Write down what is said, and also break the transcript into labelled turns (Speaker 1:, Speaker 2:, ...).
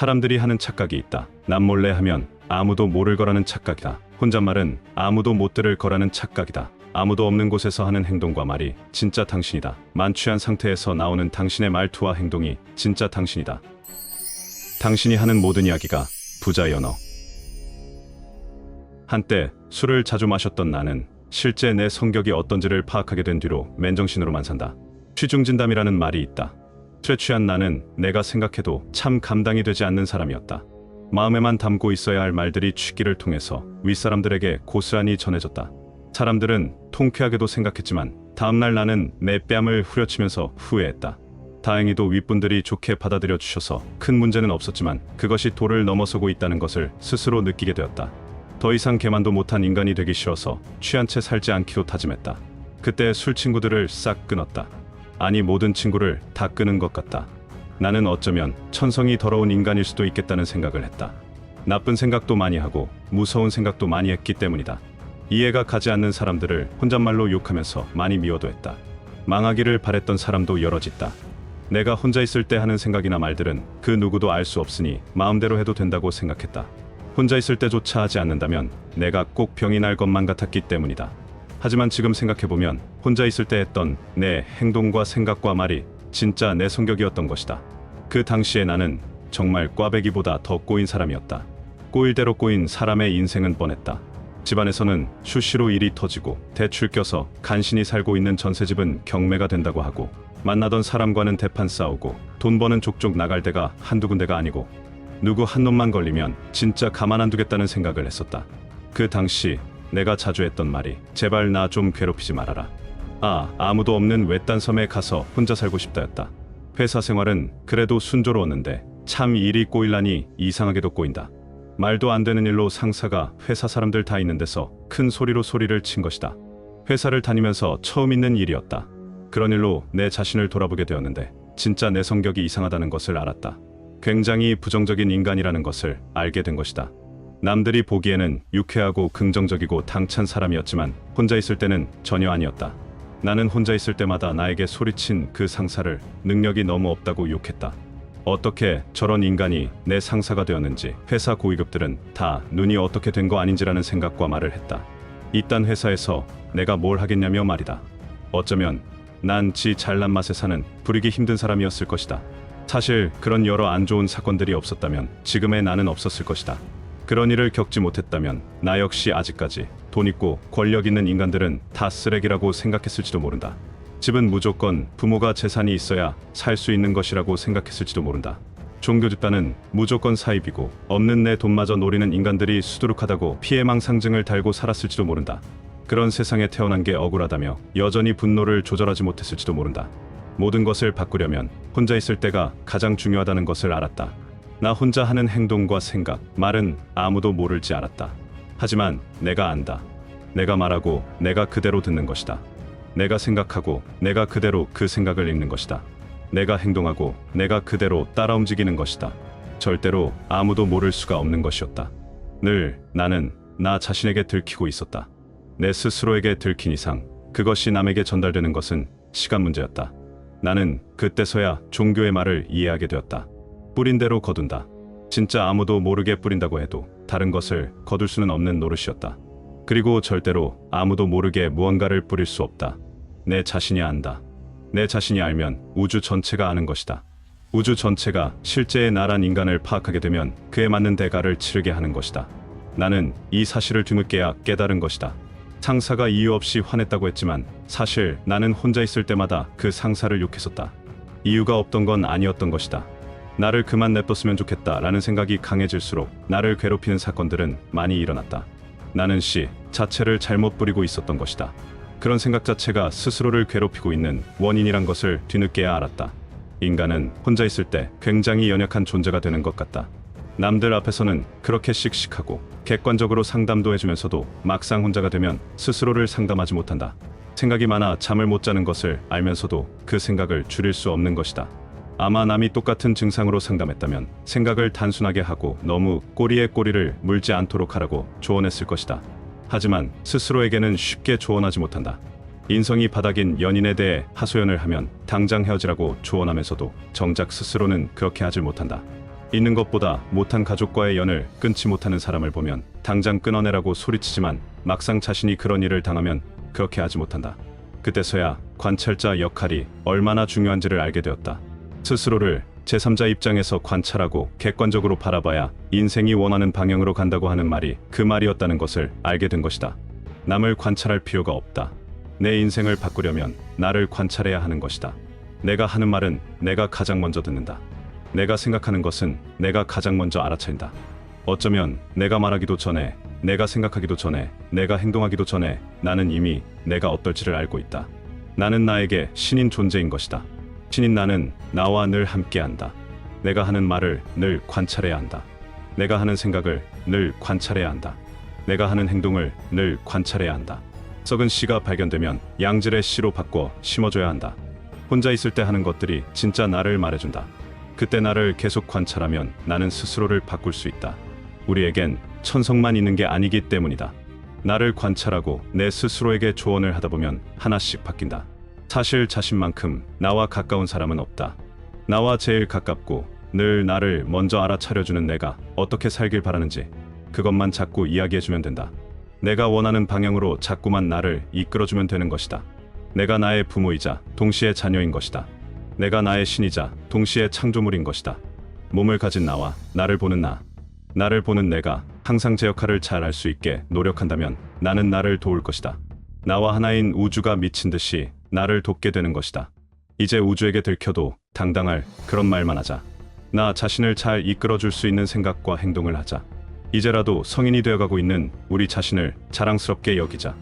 Speaker 1: 사람들이 하는 착각이 있다. 남몰래 하면 아무도 모를 거라는 착각이다. 혼잣말은 아무도 못 들을 거라는 착각이다. 아무도 없는 곳에서 하는 행동과 말이 진짜 당신이다. 만취한 상태에서 나오는 당신의 말투와 행동이 진짜 당신이다. 당신이 하는 모든 이야기가 부자의 언어. 한때 술을 자주 마셨던 나는 실제 내 성격이 어떤지를 파악하게 된 뒤로 맨정신으로만 산다. 취중진담이라는 말이 있다. 술에 취한 나는 내가 생각해도 참 감당이 되지 않는 사람이었다. 마음에만 담고 있어야 할 말들이 취기를 통해서 윗사람들에게 고스란히 전해졌다. 사람들은 통쾌하게도 생각했지만 다음날 나는 내 뺨을 후려치면서 후회했다. 다행히도 윗분들이 좋게 받아들여 주셔서 큰 문제는 없었지만 그것이 도를 넘어서고 있다는 것을 스스로 느끼게 되었다. 더 이상 개만도 못한 인간이 되기 싫어서 취한 채 살지 않기로 다짐했다. 그때 술 친구들을 싹 끊었다. 아니, 모든 친구를 다 끊은 것 같다. 나는 어쩌면 천성이 더러운 인간일 수도 있겠다는 생각을 했다. 나쁜 생각도 많이 하고 무서운 생각도 많이 했기 때문이다. 이해가 가지 않는 사람들을 혼잣말로 욕하면서 많이 미워도 했다. 망하기를 바랬던 사람도 여럿 있다. 내가 혼자 있을 때 하는 생각이나 말들은 그 누구도 알 수 없으니 마음대로 해도 된다고 생각했다. 혼자 있을 때조차 하지 않는다면 내가 꼭 병이 날 것만 같았기 때문이다. 하지만 지금 생각해보면 혼자 있을 때 했던 내 행동과 생각과 말이 진짜 내 성격이었던 것이다. 그 당시에 나는 정말 꽈배기보다 더 꼬인 사람이었다. 꼬일 대로 꼬인 사람의 인생은 뻔했다. 집안에서는 수시로 일이 터지고 대출 껴서 간신히 살고 있는 전셋집은 경매가 된다고 하고, 만나던 사람과는 대판 싸우고, 돈 버는 족족 나갈 데가 한두 군데가 아니고, 누구 한 놈만 걸리면 진짜 가만 안 두겠다는 생각을 했었다. 그 당시 내가 자주 했던 말이 제발 나 좀 괴롭히지 말아라. 아무도 없는 외딴 섬에 가서 혼자 살고 싶다였다. 회사 생활은 그래도 순조로웠는데 참 일이 꼬일라니 이상하게도 꼬인다. 말도 안 되는 일로 상사가 회사 사람들 다 있는 데서 큰 소리로 소리를 친 것이다. 회사를 다니면서 처음 있는 일이었다. 그런 일로 내 자신을 돌아보게 되었는데 진짜 내 성격이 이상하다는 것을 알았다. 굉장히 부정적인 인간이라는 것을 알게 된 것이다. 남들이 보기에는 유쾌하고 긍정적이고 당찬 사람이었지만 혼자 있을 때는 전혀 아니었다. 나는 혼자 있을 때마다 나에게 소리친 그 상사를 능력이 너무 없다고 욕했다. 어떻게 저런 인간이 내 상사가 되었는지, 회사 고위급들은 다 눈이 어떻게 된 거 아닌지라는 생각과 말을 했다. 이딴 회사에서 내가 뭘 하겠냐며 말이다. 어쩌면 난 지 잘난 맛에 사는 부리기 힘든 사람이었을 것이다. 사실 그런 여러 안 좋은 사건들이 없었다면 지금의 나는 없었을 것이다. 그런 일을 겪지 못했다면 나 역시 아직까지 돈 있고 권력 있는 인간들은 다 쓰레기라고 생각했을지도 모른다. 집은 무조건 부모가 재산이 있어야 살 수 있는 것이라고 생각했을지도 모른다. 종교 집단은 무조건 사입이고 없는 내 돈마저 노리는 인간들이 수두룩하다고 피해망 상징을 달고 살았을지도 모른다. 그런 세상에 태어난 게 억울하다며 여전히 분노를 조절하지 못했을지도 모른다. 모든 것을 바꾸려면 혼자 있을 때가 가장 중요하다는 것을 알았다. 나 혼자 하는 행동과 생각, 말은 아무도 모를 지 알았다. 하지만 내가 안다. 내가 말하고 내가 그대로 듣는 것이다. 내가 생각하고 내가 그대로 그 생각을 읽는 것이다. 내가 행동하고 내가 그대로 따라 움직이는 것이다. 절대로 아무도 모를 수가 없는 것이었다. 늘 나는 나 자신에게 들키고 있었다. 내 스스로에게 들킨 이상 그것이 남에게 전달되는 것은 시간 문제였다. 나는 그때서야 종교의 말을 이해하게 되었다. 뿌린 대로 거둔다. 진짜 아무도 모르게 뿌린다고 해도 다른 것을 거둘 수는 없는 노릇이었다. 그리고 절대로 아무도 모르게 무언가를 뿌릴 수 없다. 내 자신이 안다. 내 자신이 알면 우주 전체가 아는 것이다. 우주 전체가 실제의 나란 인간을 파악하게 되면 그에 맞는 대가를 치르게 하는 것이다. 나는 이 사실을 뒤늦게야 깨달은 것이다. 상사가 이유 없이 화냈다고 했지만 사실 나는 혼자 있을 때마다 그 상사를 욕했었다. 이유가 없던 건 아니었던 것이다. 나를 그만 냅뒀으면 좋겠다라는 생각이 강해질수록 나를 괴롭히는 사건들은 많이 일어났다. 나는 씨 자체를 잘못 뿌리고 있었던 것이다. 그런 생각 자체가 스스로를 괴롭히고 있는 원인이란 것을 뒤늦게야 알았다. 인간은 혼자 있을 때 굉장히 연약한 존재가 되는 것 같다. 남들 앞에서는 그렇게 씩씩하고 객관적으로 상담도 해주면서도 막상 혼자가 되면 스스로를 상담하지 못한다. 생각이 많아 잠을 못 자는 것을 알면서도 그 생각을 줄일 수 없는 것이다. 아마 남이 똑같은 증상으로 상담했다면 생각을 단순하게 하고 너무 꼬리에 꼬리를 물지 않도록 하라고 조언했을 것이다. 하지만 스스로에게는 쉽게 조언하지 못한다. 인성이 바닥인 연인에 대해 하소연을 하면 당장 헤어지라고 조언하면서도 정작 스스로는 그렇게 하질 못한다. 있는 것보다 못한 가족과의 연을 끊지 못하는 사람을 보면 당장 끊어내라고 소리치지만 막상 자신이 그런 일을 당하면 그렇게 하지 못한다. 그때서야 관찰자 역할이 얼마나 중요한지를 알게 되었다. 스스로를 제3자 입장에서 관찰하고 객관적으로 바라봐야 인생이 원하는 방향으로 간다고 하는 말이 그 말이었다는 것을 알게 된 것이다. 남을 관찰할 필요가 없다. 내 인생을 바꾸려면 나를 관찰해야 하는 것이다. 내가 하는 말은 내가 가장 먼저 듣는다. 내가 생각하는 것은 내가 가장 먼저 알아차린다. 어쩌면 내가 말하기도 전에, 내가 생각하기도 전에, 내가 행동하기도 전에 나는 이미 내가 어떨지를 알고 있다. 나는 나에게 신인 존재인 것이다. 신인 나는 나와 늘 함께한다. 내가 하는 말을 늘 관찰해야 한다. 내가 하는 생각을 늘 관찰해야 한다. 내가 하는 행동을 늘 관찰해야 한다. 썩은 씨가 발견되면 양질의 씨로 바꿔 심어줘야 한다. 혼자 있을 때 하는 것들이 진짜 나를 말해준다. 그때 나를 계속 관찰하면 나는 스스로를 바꿀 수 있다. 우리에겐 천성만 있는 게 아니기 때문이다. 나를 관찰하고 내 스스로에게 조언을 하다 보면 하나씩 바뀐다. 사실 자신만큼 나와 가까운 사람은 없다. 나와 제일 가깝고 늘 나를 먼저 알아차려주는 내가 어떻게 살길 바라는지 그것만 자꾸 이야기해주면 된다. 내가 원하는 방향으로 자꾸만 나를 이끌어주면 되는 것이다. 내가 나의 부모이자 동시에 자녀인 것이다. 내가 나의 신이자 동시에 창조물인 것이다. 몸을 가진 나와 나를 보는 나. 나를 보는 내가 항상 제 역할을 잘 할 수 있게 노력한다면 나는 나를 도울 것이다. 나와 하나인 우주가 미친 듯이 나를 돕게 되는 것이다. 이제 우주에게 들켜도 당당할 그런 말만 하자. 나 자신을 잘 이끌어줄 수 있는 생각과 행동을 하자. 이제라도 성인이 되어가고 있는 우리 자신을 자랑스럽게 여기자.